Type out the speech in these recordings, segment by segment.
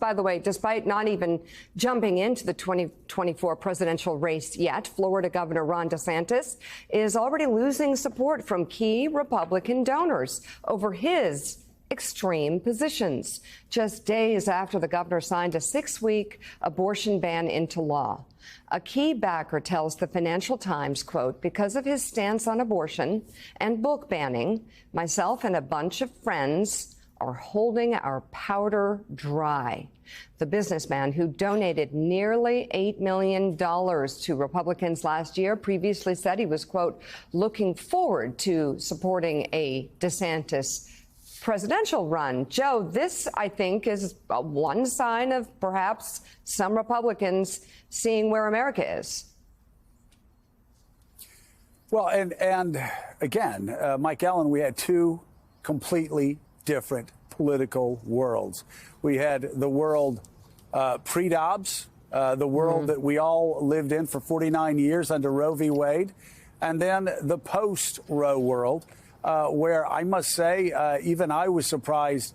By the way, despite not even jumping into the 2024 presidential race yet, Florida Governor Ron DeSantis is already losing support from key Republican donors over his extreme positions, just days after the governor signed a 6-week abortion ban into law. A key backer tells the Financial Times, quote, because of his stance on abortion and book banning, myself and a bunch of friends are holding our powder dry. The businessman, who donated nearly $8 million to Republicans last year, previously said he was, quote, looking forward to supporting a DeSantis presidential run. Joe, this, I think, is one sign of perhaps some Republicans seeing where America is. Well, and again, Mike Allen, we had two completely different political worlds. We had the world pre-Dobbs, the world that we all lived in for 49 years under Roe v. Wade, and then the post-Roe world, where I must say, even I was surprised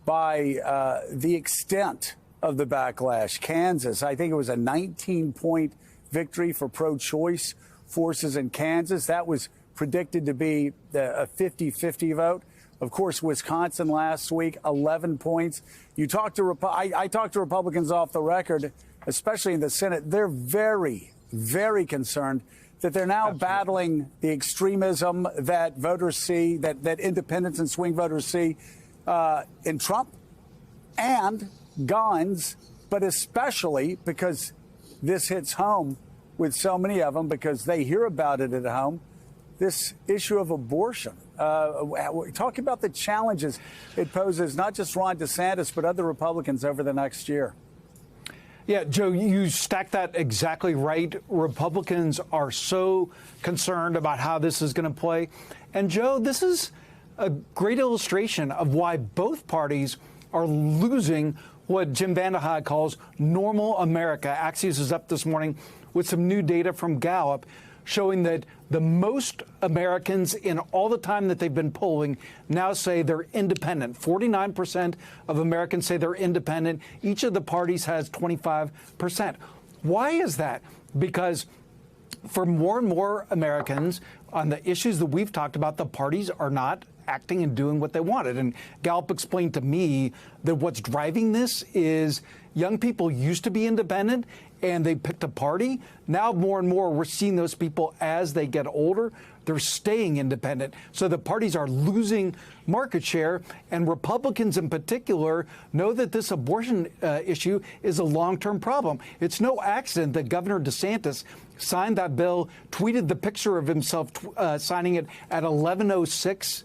by the extent of the backlash. Kansas, I think it was a 19-point victory for pro-choice forces in Kansas. That was predicted to be a 50-50 vote. Of course, Wisconsin last week, 11 points. You talk to I talked to Republicans off the record, especially in the Senate. They're very, very concerned that they're now battling the extremism that voters see, that independents and swing voters see in Trump and guns, but especially because this hits home with so many of them because they hear about it at home, this issue of abortion. Talk about the challenges it poses, not just Ron DeSantis, but other Republicans over the next year. Yeah, Joe, you stacked that exactly right. Republicans are so concerned about how this is going to play. And, Joe, this is a great illustration of why both parties are losing what Jim Vandehei calls normal America. Axios is up this morning with some new data from Gallup showing that the most Americans in all the time that they've been polling now say they're independent. 49% of Americans say they're independent. Each of the parties has 25%. Why is that? Because for more and more Americans on the issues that we've talked about, the parties are not acting and doing what they wanted. And Gallup explained to me that what's driving this is young people used to be independent and they picked a party. Now more and more we're seeing those people as they get older, they're staying independent. So the parties are losing market share, and Republicans in particular know that this abortion issue is a long-term problem. It's no accident that Governor DeSantis signed that bill, tweeted the picture of himself signing it at 11:06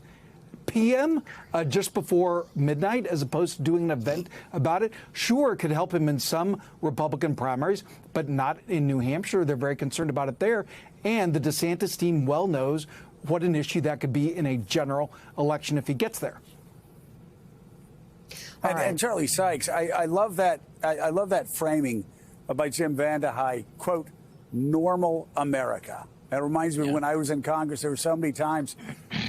p.m. Just before midnight, as opposed to doing an event about it. Sure, it could help him in some Republican primaries, but not in New Hampshire. They're very concerned about it there. And the DeSantis team well knows what an issue that could be in a general election if he gets there. And Charlie Sykes, I love that. I love that framing by Jim Vandehei, quote, normal America. That reminds me when I was in Congress, there were so many times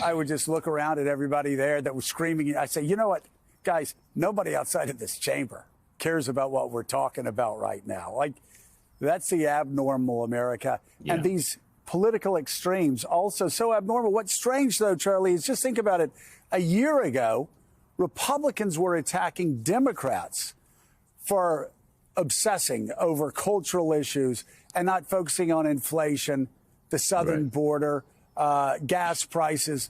I would just look around at everybody there that was screaming. I say, you know what, guys, nobody outside of this chamber cares about what we're talking about right now. Like, that's the abnormal America. Yeah. And these political extremes also so abnormal. What's strange, though, Charlie, is just think about it. A year ago, Republicans were attacking Democrats for obsessing over cultural issues and not focusing on inflation, the southern border, gas prices.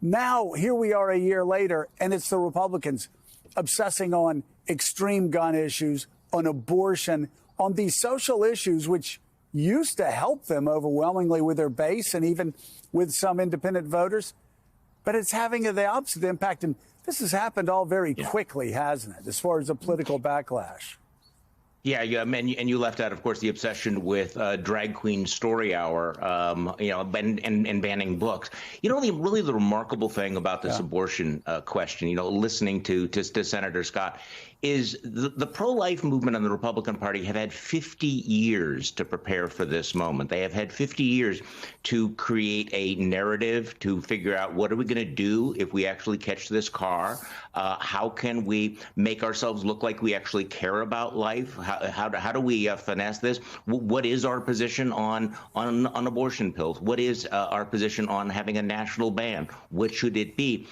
Now, here we are a year later, and it's the Republicans obsessing on extreme gun issues, on abortion, on these social issues, which used to help them overwhelmingly with their base and even with some independent voters. But it's having the opposite impact. And this has happened all very quickly, hasn't it, as far as the political backlash? Yeah, and you left out, of course, the obsession with drag queen story hour, and banning books. Really the remarkable thing about this abortion question, listening to Senator Scott, is the pro-life movement and the Republican Party have had 50 years to prepare for this moment. They have had 50 years to create a narrative, to figure out what are we going to do if we actually catch this car? How can we make ourselves look like we actually care about life? How do we finesse this? What is our position on abortion pills? What is our position on having a national ban? What should it be?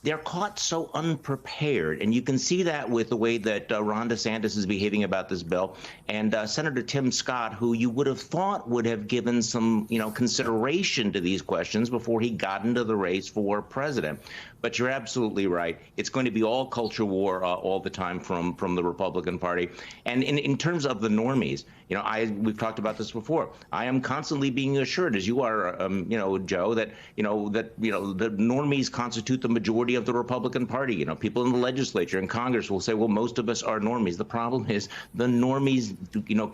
They're caught so unprepared, and you can see that with the way that Ron DeSantis is behaving about this bill, and Senator Tim Scott, who you would have thought would have given some, consideration to these questions before he got into the race for president. But you're absolutely right. It's going to be all culture war all the time from the Republican Party. And in terms of the normies, we've talked about this before. I am constantly being assured, as you are, Joe, that the normies constitute the majority of the Republican Party. People in the legislature and Congress will say, well, most of us are normies. The problem is the normies,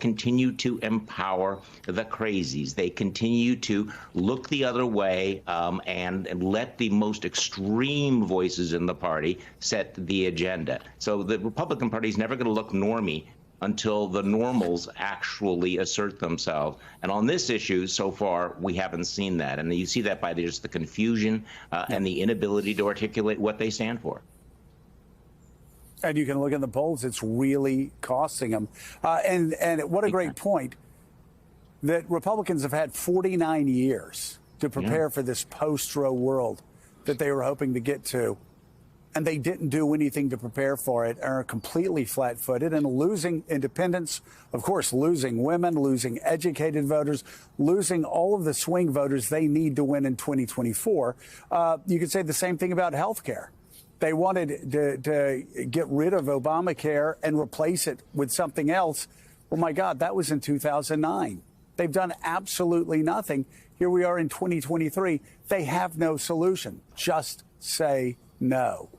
continue to empower the crazies. They continue to look the other way and let the most extreme voices in the party set the agenda. So the Republican Party is never going to look normie until the normals actually assert themselves. And on this issue, so far, we haven't seen that. And you see that by just the confusion and the inability to articulate what they stand for. And you can look in the polls, it's really costing them. And what a great point that Republicans have had 49 years to prepare for this post-Roe world that they were hoping to get to. And they didn't do anything to prepare for it, are completely flat-footed and losing independents, of course, losing women, losing educated voters, losing all of the swing voters they need to win in 2024. You could say the same thing about health care. They wanted to get rid of Obamacare and replace it with something else. Well, my God, that was in 2009. They've done absolutely nothing. Here we are in 2023. They have no solution. Just say no.